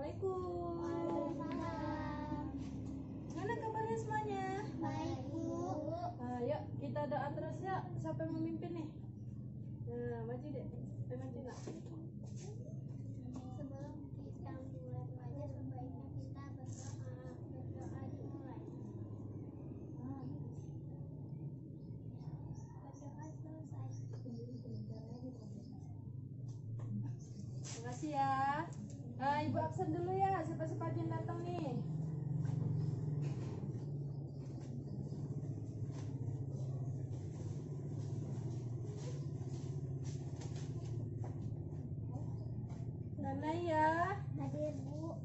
Assalamualaikum. Waalaikumsalam. Gimana kabarnya semuanya? Baik, Bu. Yuk kita doa terus ya. Siapa yang memimpin nih? Nah, maju deh. Maju nak. Sebelum kita mulai belajar, sebaiknya kita berdoa. Berdoa dimulai. Berdoa selesai. Terima kasih ya. Nah, Ibu absen dulu ya. Siapa-siapa aja yang datang nih? Nanaya, Hadir, Bu.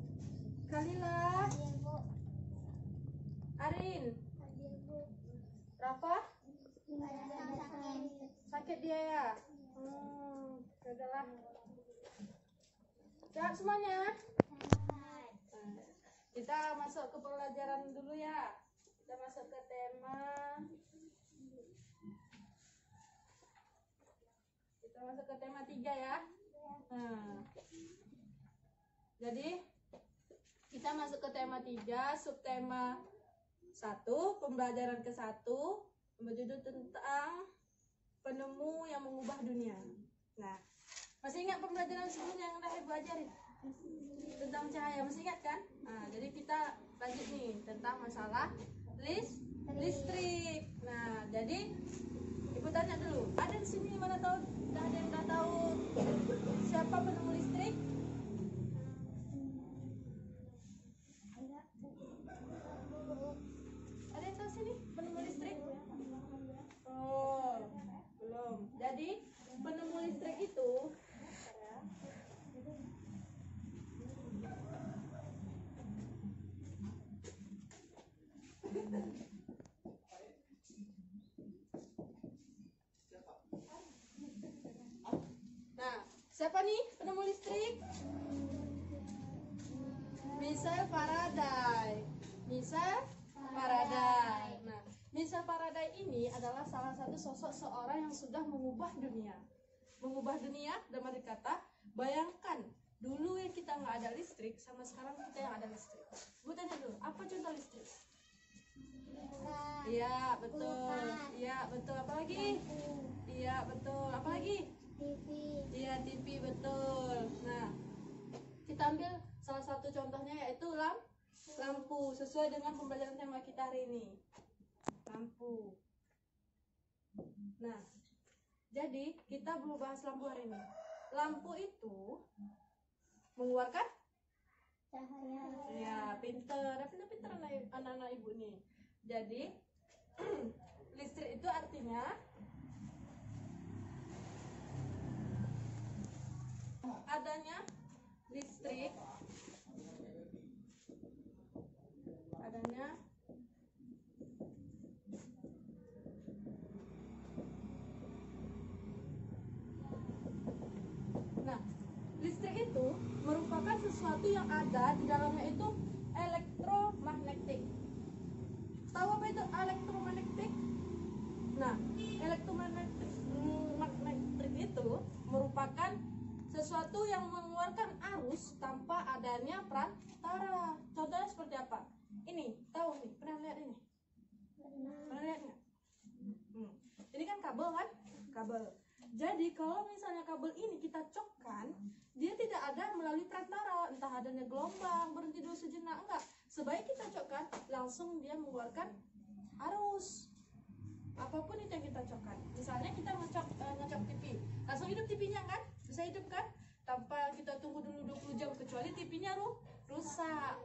Kalila, Hadir, Bu. Arin, Hadir, Bu. Rafa, Badan sakit. sakit dia ya? Udahlah. Sehat semuanya? Sehat. Kita masuk ke pelajaran dulu ya. Kita masuk ke tema. Kita masuk ke tema 3 ya. Nah, jadi kita masuk ke tema 3, subtema 1, pembelajaran ke-1, berjudul tentang penemu yang mengubah dunia. Nah, masih ingat pembelajaran sebelumnya yang udah Ibu ajarin? Tentang cahaya, masih ingat kan? Nah, jadi kita lanjut nih tentang masalah listrik. Nah, jadi Ibu tanya dulu, ada di sini mana tahu? Ada yang udah tahu siapa penemu listrik? Ada yang tahu sini penemu listrik? Oh, belum. Jadi penemu listrik itu nah, siapa nih penemu listrik? Michel Faraday. Nah, Michel Faraday ini adalah salah satu sosok seorang yang sudah mengubah dunia. Mengubah dunia dalam arti kata, bayangkan dulu yang kita nggak ada listrik sama sekarang kita yang ada listrik. Bu tanya dulu, apa contoh listrik? Iya, betul. Iya, betul. Apalagi? Iya, betul. Apalagi? TV. Iya, TV, betul. Nah, kita ambil salah satu contohnya yaitu lampu, sesuai dengan pembelajaran tema kita hari ini. Lampu. Nah, jadi kita belum bahas lampu hari ini. Lampu itu mengeluarkan Cahaya. ya, pinter anak-anak ibu nih. Jadi listrik itu artinya adanya listrik, nah, listrik itu merupakan sesuatu yang ada di dalamnya itu elektromagnetik. Tahu apa itu elektromagnetik? Nah, elektromagnetik itu merupakan sesuatu yang mengeluarkan arus tanpa adanya perantara. Contohnya seperti apa? Ini, tahu nih, pernah lihat ini? Pernah lihat nggak? Ini kan kabel kan? Kabel. Jadi kalau misalnya kabel ini kita cokkan, dia tidak ada melalui perantara, entah adanya gelombang, berhenti dulu sejenak, enggak. Sebaik kita cokkan, langsung dia mengeluarkan arus. Apapun itu yang kita cokkan. Misalnya kita ngecok TV, langsung hidup TV-nya kan? Bisa hidup kan? Tanpa kita tunggu dulu 20 jam, kecuali TV-nya rusak.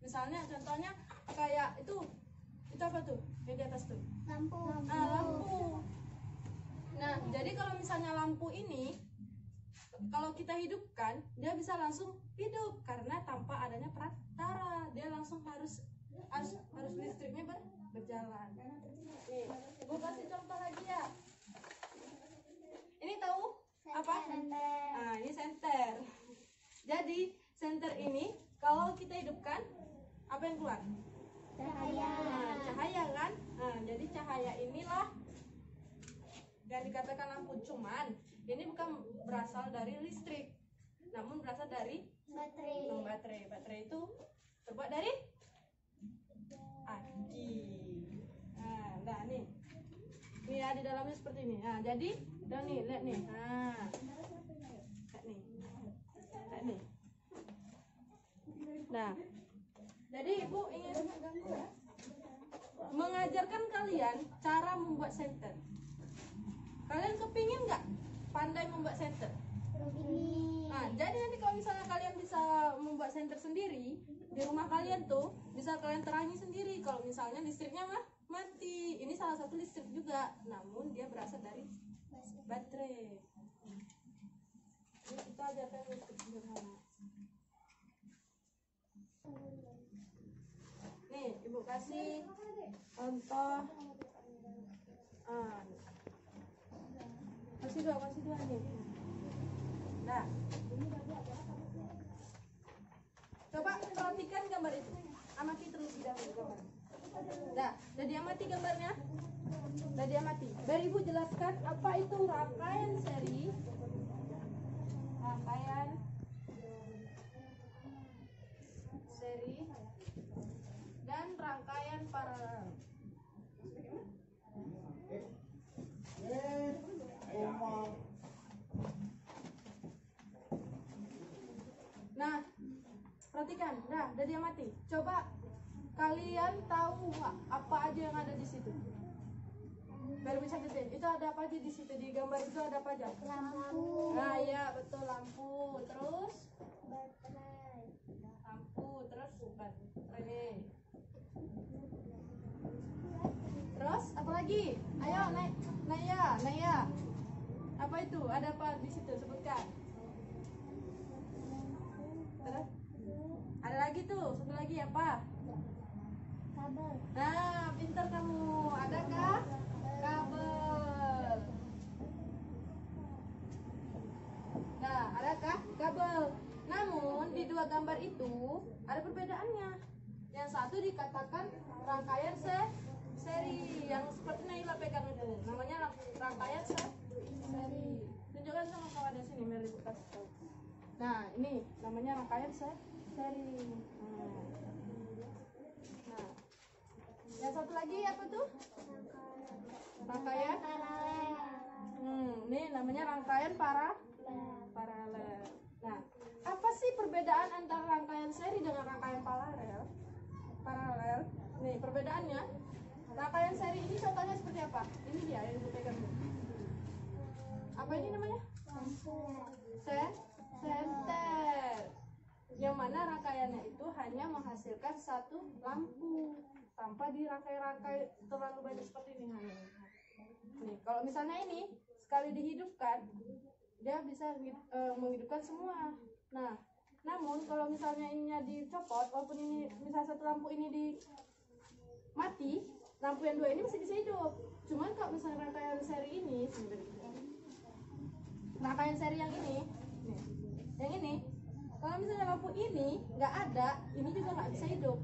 Misalnya contohnya kayak itu apa tuh? Yang di atas tuh? Lampu. Lampu. Nah, jadi kalau misalnya lampu ini kalau kita hidupkan, dia bisa langsung hidup karena tanpa adanya perantara. Dia langsung harus listriknya berjalan. Nih, Ibu kasih contoh lagi ya. Ini tahu apa? Senter. Nah, ini senter. Jadi, senter ini kalau kita hidupkan, apa yang keluar? Cahaya. Nah, cahaya kan? Nah, jadi cahaya inilah yang dikatakan lampu. Cuman, ini bukan berasal dari listrik, namun berasal dari Baterai. Baterai itu terbuat dari aki. Nah, nih. Nih ya, di dalamnya seperti ini. Nah, jadi udah nih, lihat nih. Lihat nih. Lihat nih. Nah, jadi Ibu ingin mengajarkan kalian cara membuat senter. Kalian kepingin nggak pandai membuat senter? Nah, jadi nanti kalau misalnya kalian bisa membuat senter sendiri di rumah kalian tuh, bisa kalian terangi sendiri. Kalau misalnya listriknya mati, ini salah satu listrik juga, namun dia berasal dari baterai. Ini kita ajarkan listrik sederhana. Nih, Ibu kasih contoh. Masih dua nih. Nah, coba perhatikan gambar itu. Amati terlebih dahulu gambar. Nah, udah diamati gambarnya? Udah diamati. Biar Ibu jelaskan apa itu rangkaian seri, dan rangkaian paralel. Nah, perhatikan, udah diamati. Coba kalian tahu nggak apa aja yang ada di situ? Biar bisa detail. Itu ada apa aja di situ, di gambar itu ada apa aja? Lampu. Nah, iya betul, lampu. Terus Baterai. lampu, terus baterai. Terus apa lagi? Ayo Naya. Apa itu? Ada apa di situ? Sebutkan. Terus? Ada lagi tuh, satu lagi apa? Kabel. Nah, pintar kamu. Adakah? Kabel. Nah, adakah? Kabel. Namun di dua gambar itu ada perbedaannya. Yang satu dikatakan rangkaian seri, yang seperti Naila pegang itu. Namanya rangkaian seri. Tunjukkan sama kawan di sini, Mary kasih tahu. Nah, ini namanya rangkaian seri. Nah, yang satu lagi apa tuh? Rangkaian Paralel. ini namanya rangkaian paralel. Nah, apa sih perbedaan antara rangkaian seri dengan rangkaian paralel? Nih perbedaannya. Rangkaian seri ini contohnya seperti apa? Ini dia yang dipegang. Apa ini namanya? Senter. Yang mana rangkaiannya itu hanya menghasilkan satu lampu tanpa dirangkai-rangkai terlalu banyak seperti ini. Nih, kalau misalnya ini sekali dihidupkan, dia bisa menghidupkan semua. Nah, namun kalau misalnya ininya dicopot, walaupun ini misalnya satu lampu ini mati, lampu yang dua ini masih bisa hidup. Cuman kalau misalnya rangkaian seri ini, rangkaian seri yang ini, nih, yang ini, kalau misalnya lampu ini nggak ada, ini juga nggak bisa hidup.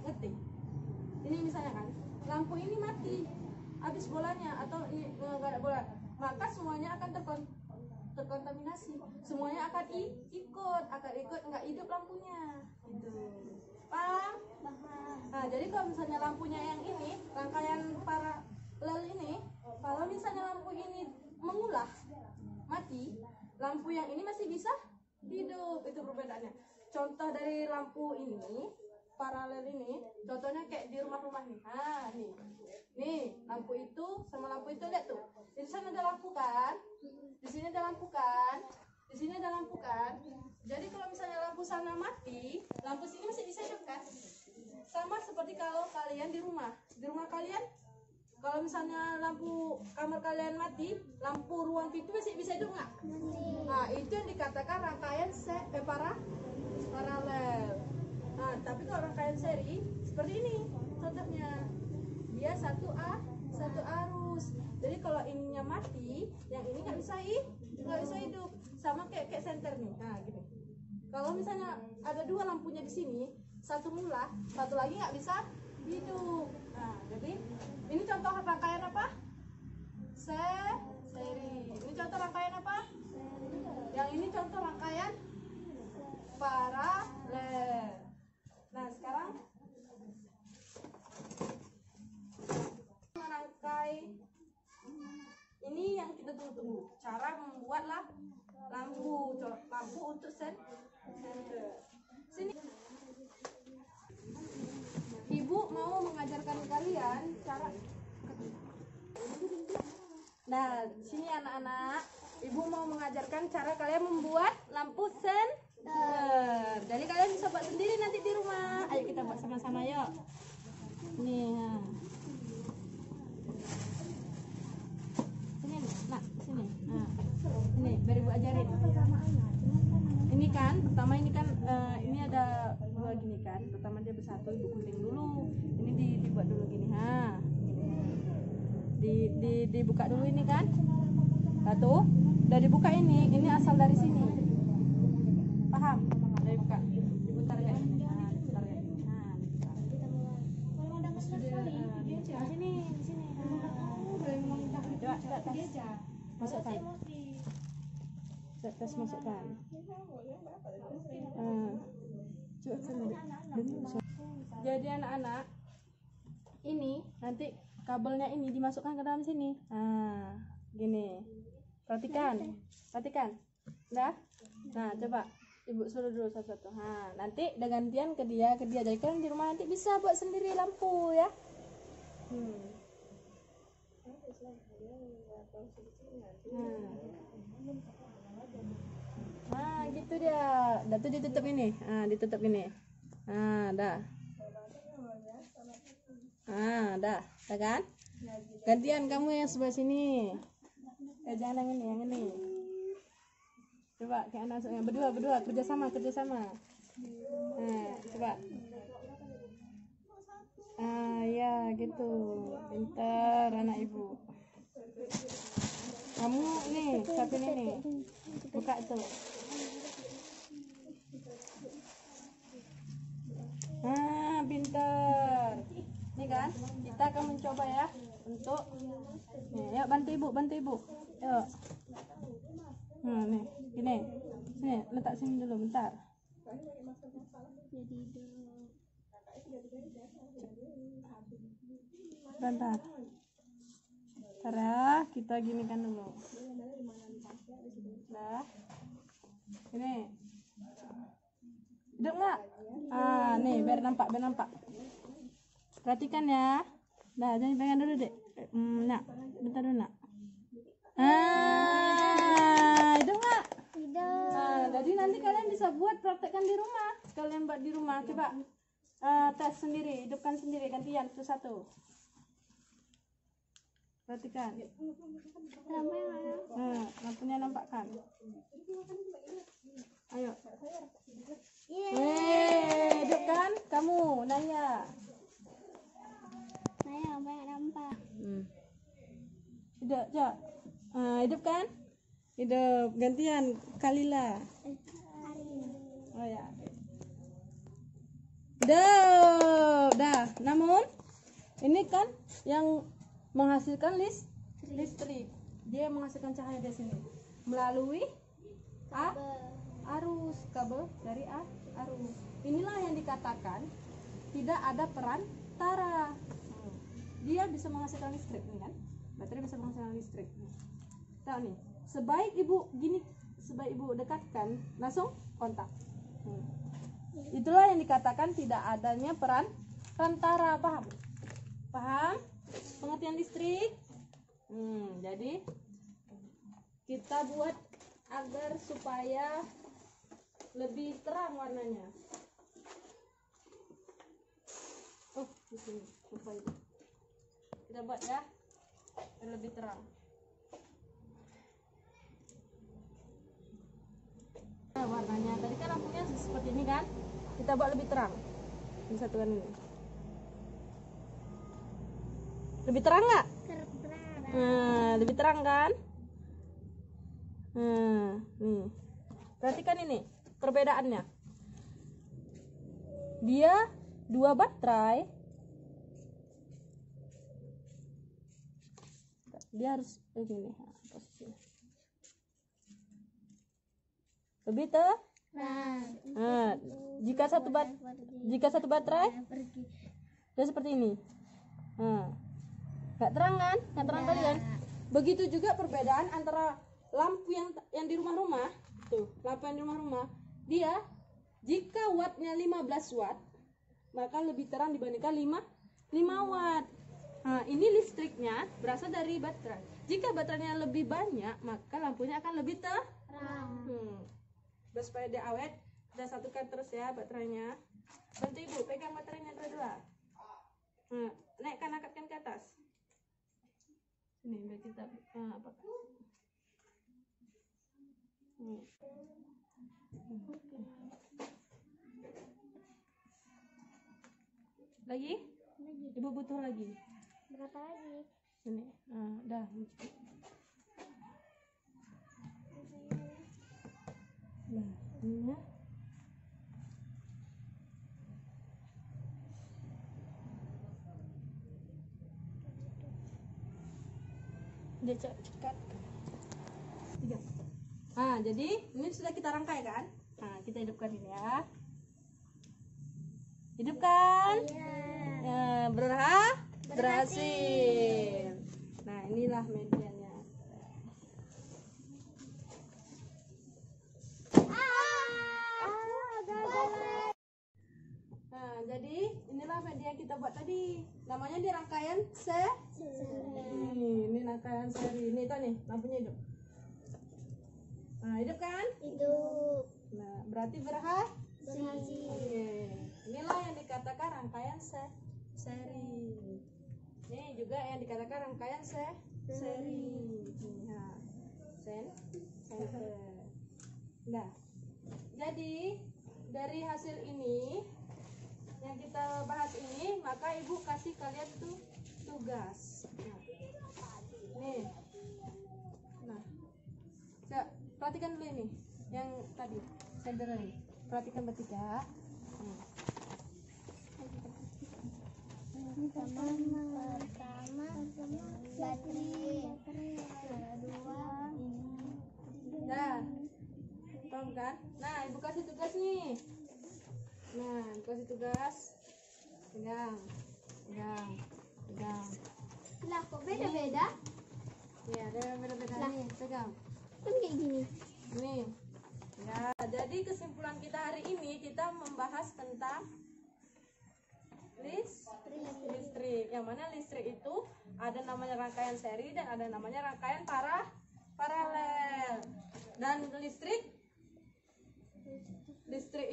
Ngerti? Ini misalnya kan, lampu ini mati, habis bolanya atau ini nggak ada bola, maka semuanya akan terkontaminasi, semuanya akan ikut nggak hidup lampunya, gitu. Paham? Nah, jadi kalau misalnya lampunya yang ini, rangkaian paralel ini, kalau misalnya lampu ini mengulah, mati, lampu yang ini masih bisa hidup. Itu perbedaannya. Contoh dari lampu ini, paralel ini, contohnya kayak di rumah-rumah nih. Nih, lampu itu sama lampu itu, lihat tuh. Di sana ada lampu kan? Di sini ada lampu kan? Di sini ada lampu kan? Jadi kalau misalnya lampu sana mati, lampu sini masih bisa hidup kan? Sama seperti kalau kalian di rumah kalian, kalau misalnya lampu kamar kalian mati, lampu ruang itu masih bisa hidup nggak? Nah, itu yang dikatakan rangkaian paralel. Nah, tapi kalau rangkaian seri seperti ini contohnya, dia satu arus. Jadi kalau ininya mati, yang ini nggak bisa hidup. Sama kayak senter nih. Nah, gini. Kalau misalnya ada dua lampunya di sini, satu mula, satu lagi nggak bisa hidup. Nah, jadi ini contoh rangkaian apa? Seri. Ini contoh rangkaian apa? Yang ini contoh rangkaian paralel. Nah, sekarang merangkai ini yang kita tunggu-tunggu. Cara membuatlah lampu untuk senter. Sini. Ibu mau mengajarkan kalian cara. Nah, sini anak-anak, ibu mau mengajarkan cara kalian membuat lampu senter. Jadi kalian bisa buat sendiri nanti di rumah. Ayo kita buat sama-sama yuk. Nih, sini, nak, sini. Nah, sini, biar ibu ajarin. Ini kan, pertama ini kan, ini ada dua gini kan. Pertama dia bersatu, ibu gunting dulu. Ini dibuat dulu gini, ha. Dibuka dulu ini kan. Satu, udah dibuka ini asal dari sini. Paham? Udah dibuka. Diputar kayak gini. Nah, diputar kayak gini. Nah, diputar. Sini, di sini. Coba, tes. Masukkan. Tes masukkan. Coba sini. Jadi anak-anak, ini nanti kabelnya ini dimasukkan ke dalam sini. Nah, gini. Perhatikan. Udah? Nah, coba ibu suruh dulu satu-satu. Nah, nanti udah gantian ke dia. Jadi kalian di rumah nanti bisa buat sendiri lampu ya. Nah, gitu dia. Dah tuh ditutup ini. Nah, ditutup ini. Nah, dah. Nah, dah kan? Gantian kamu yang sebelah sini. Jangan yang ini. Coba kayak anak yang berdua kerjasama. Nah, coba. Ya gitu. Pintar anak ibu. Kamu nih, siapin ini. Buka tuh. Pintar. Nih kan, kita akan mencoba ya untuk nih, yuk bantu ibu. Yuk. Nih, gini. Sini, letak sini dulu bentar. Bentar. Cara kita ginikan dulu. Nah. Ini. Hidup nggak? Nih biar nampak. Perhatikan ya. Nah, jangan pegang dulu dek. Nak, bentar dulu nak. Hidup nggak? Hidup. Jadi nanti kalian bisa buat praktekkan di rumah. Kalian buat di rumah. Coba tes sendiri, hidupkan sendiri, gantian satu-satu. Perhatikan. Lampunya nampakkan. Ayo. Hidupkan kamu nanya. Banyak nampak. Hidupkan. Hidup gantian Kalila. Oh ya. Dah. Namun ini kan yang menghasilkan listrik. Dia menghasilkan cahaya di sini melalui arus kabel dari arus. Inilah yang dikatakan tidak ada perantara. Dia bisa menghasilkan listrik nih kan? Baterai bisa menghasilkan listrik. Tahu nih, sebaik ibu dekatkan langsung kontak. Itulah yang dikatakan tidak adanya perantara. Paham? Pengertian listrik. Jadi kita buat agar supaya lebih terang warnanya. Di sini lupa itu. Kita buat ya, biar lebih terang. Nah, warnanya tadi kan lampunya seperti ini kan, kita buat lebih terang. Ini satukan ini. Lebih terang nggak? Lebih terang kan? Nih, perhatikan ini perbedaannya. Dia 2 baterai. Dia harus begini posisinya. Lebih Nah, jika satu baterai udah seperti ini. Nah, nggak terang kan? Nggak terang kalian? Begitu juga perbedaan antara lampu yang di rumah-rumah. Tuh, lampu yang di rumah-rumah. Dia jika wattnya 15 watt, maka lebih terang dibandingkan 5 watt. Nah, ini listriknya berasal dari baterai. Jika baterainya lebih banyak, maka lampunya akan lebih terang. Biar supaya dia awet, kita satukan terus ya baterainya. Bantu ibu pegang baterainya dua-dua. Nah, angkatkan ke atas. Ini biar kita apa? Lagi? Ibu butuh lagi. Berapa lagi? Ini, dah. Nah, ini ya. Dia cekat. 3. Nah, jadi ini sudah kita rangkai kan? Nah, kita hidupkan ini ya. Hidupkan. Ya, berhasil. Nah, inilah medianya. Nah, jadi inilah media yang kita buat tadi. Namanya di rangkaian ini rangkaian seri. Ini tuh nih, lampunya hidup. Nah, hidup kan? Hidup. Nah, berarti berhasil. Berhasil. Oke. Inilah yang dikatakan rangkaian seri. Ini juga yang dikatakan rangkaian seri. Nah, center. Nah, jadi dari hasil ini yang kita bahas ini, maka ibu kasih kalian tuh tugas. Nih. Nah, perhatikan dulu ini yang tadi sender ini. Perhatikan bertiga. Pertama baterai. Kedua Dah. Paham kan? Nah, ibu kasih tugas nih. Nah, ibu kasih tugas. Pegang. lah kok beda-beda? Ya, ada yang beda-beda nih. Pegang. Kan kayak gini. Nih. Ya, jadi kesimpulan kita hari ini kita membahas tentang listrik. Yang mana listrik itu ada namanya rangkaian seri dan ada namanya rangkaian paralel. Dan listrik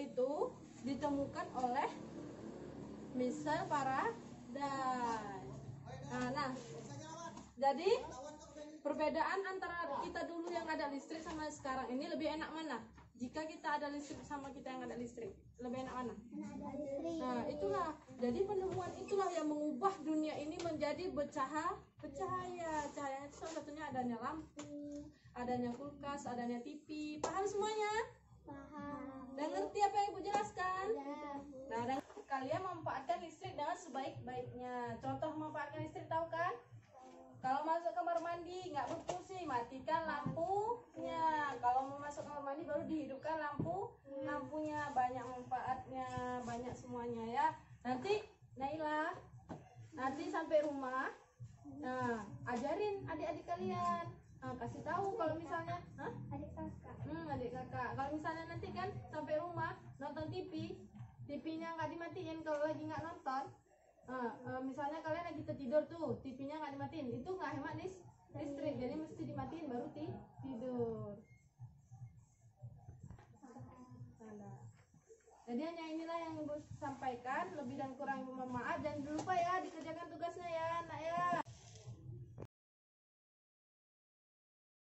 itu ditemukan oleh Michel Faraday. Nah, jadi perbedaan antara kita dulu yang ada listrik sama sekarang ini lebih enak mana? Jika kita ada listrik sama kita yang ada listrik, lebih enak mana? Nah, itulah. Jadi penemuan itulah yang mengubah dunia ini menjadi bercahaya. Cahaya itu salah satunya adanya lampu, adanya kulkas, adanya TV. Paham semuanya? Paham. Dan ngerti apa yang ibu jelaskan? Ya. Nah, dan kalian memanfaatkan listrik dengan sebaik-baiknya. Contoh memanfaatkan listrik tahu kan? Kalau masuk kamar mandi nggak berfungsi, matikan lampunya. Kalau mau masuk kamar mandi baru dihidupkan lampunya. Banyak manfaatnya, banyak semuanya ya. Nanti Naila, nanti sampai rumah, nah ajarin adik-adik kalian. Nah, kasih tahu kalau misalnya, Adik kakak. adik kakak. Kalau misalnya nanti kan sampai rumah nonton TV-nya nggak dimatiin kalau lagi nggak nonton. Misalnya kalian lagi tidur tuh, TV-nya nggak dimatiin, itu nggak hemat listrik, jadi mesti dimatiin baru tidur. Jadi hanya inilah yang ibu sampaikan, lebih dan kurang ibu mohon maaf, dan jangan lupa ya dikerjakan tugasnya ya, nak ya.